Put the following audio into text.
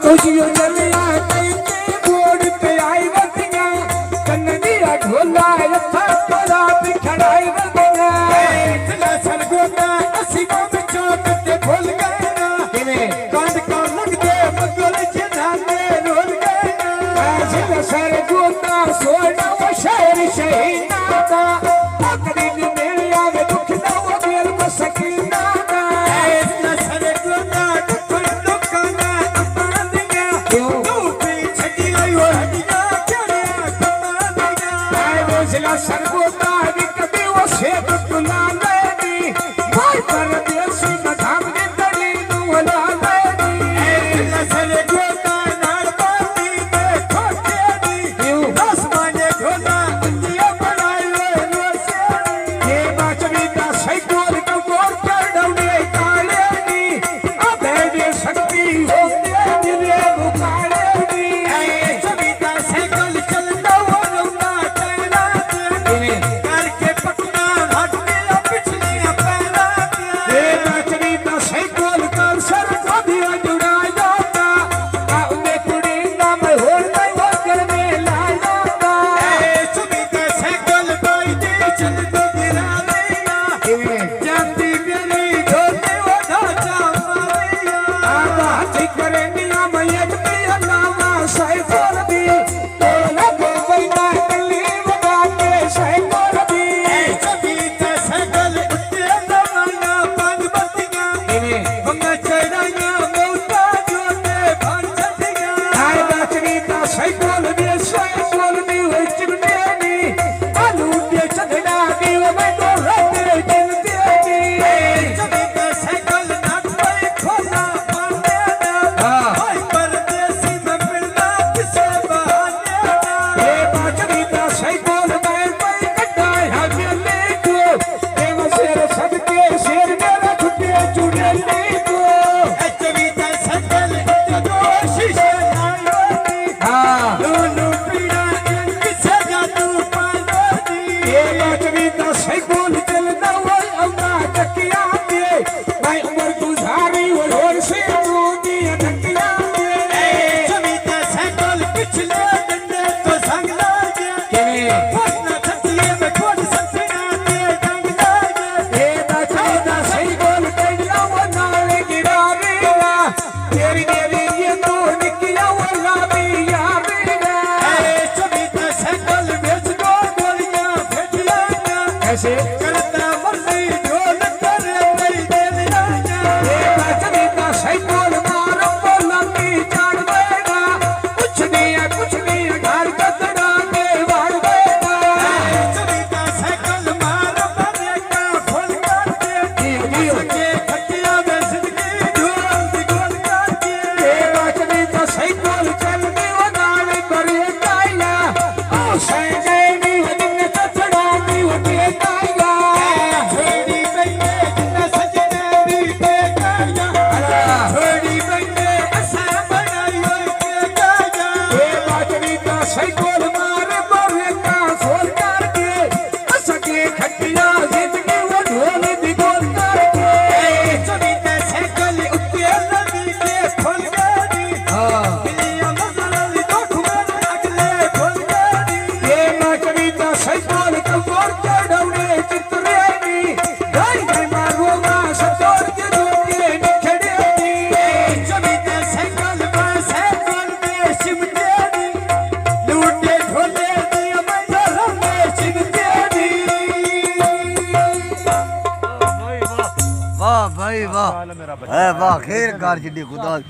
तुझियो चलिया कैसे बोर्ड पे आई बतिया कन्नडिया ढोला यथा तोरा बिखड़ाई बतिया इतना सरगोदा असीमों में चौक ते भूल गए ना कांड का लग दे मगल जिन्हाने रोल गए ना जिला सरगोदा सोना वो शहर शहीना का पकड़ी ने मेरे आगे दुख ना वो मेल को सकीना का इतना सरगोदा सरगोदा कभी वो शेप तुला लेनी भाई परदेसी मधाम ने तड़ी नुला लेनी सरगोदा नाल बाती में खोटे दी दस माने ढोला अंदिया बनाई रोसे ये बाचवी का सैकोल का गोर चढ़ौने काले नी अबे दे शक्ति होते दिले मुकाले नी सभी का सैकोल चलता वो रुना चला करके पटना घाट में पिछले पहला ये नाचनी का सैकोल कर सर को दिया जुड़ा जाता उन्हें कुड़ी नाम हो नहीं वो कर में ला जाता सभी का सैकोल कोई दे चल को गिरा देगा जानती मेरी ढोले वो ढांचा मारिया हाथी करे निया मैया भी अल्लाह सैकोल दी तो लगे बैठा गली बना के सैकोल दी सभी का सैकोल उठे दवाना पाग बत्तियां बंगा चढ़ाया मौता जोते भर चढ़िया हाय नाचनी का सैकोल दे सैकोल दी हुई चिमने नी आलू दे चढ़ना दी वो मैं तो रहते दिन देनी सभी का सैकोल नाच में खोला पाने ना भाई परदेसी में मिलना किसे बहाने ना ये नाचनी का सैकोल मैं कटा है मेले को देव शेर सबके शेर मेरा छुटे चुड़े ले को सभी का सैकोल जो शीशे लायो दी लूलू पीड़ा किसे जादू पालो दी ये नाचनी का सैकोल चलना वो अम्मा तकिया दे मैं उम्र गुजारी वो होर से रोदी तकिया दे सभी का सैकोल पिछले डंडे तो संग लागे फसना छतिए में खोट सतना दे डंग लागे ये नाचनी का सैकोल टेंगला वो नाले गिरा देगा तेरी मेरी ये तो निकिया वो लाभी यारेगा सभी का सैकोल बेच दो गोलियां फेंक लागा ऐसे करता मर्जी जो न करे तेरी दे दिया ये नाचनी का सैकोल मारो बोला की चाड़ देगा कुछ नहीं घर का तड़ा के वाड़ देगा सभी का सैकोल मारो बनेगा खोल करके सके खटिया में जिंदगी ढूंढ दी गोल करके ये नाचनी का सैकोल चलने वो नाल करे काया ओ सैनी वो दिन चढ़ा दी वो के काया छोड़ी बन्ने जिन्ना सजने दी के काया छोड़ी बन्ने असा बनाई हो के काया ये नाचनी का सैकोल मारे बोलेगा खोल करके सके खटिया जिंदगी वो ढोल दी गोल करके सभी का सैकोल उठे लगी के खोल गई बिलिया मजली तो ठुमन अगले खोल गई ये नाचनी का सैकोल कमर चढ़ौने चित्रे नी गई मारो मा सतोर के जोके निखड़े नी सभी का सैकोल में सिमटे नी लूटे ढोले दी मंजर में सिमटे नी वाह भाई वाह है वाह खैर कार जिड्डी खुदा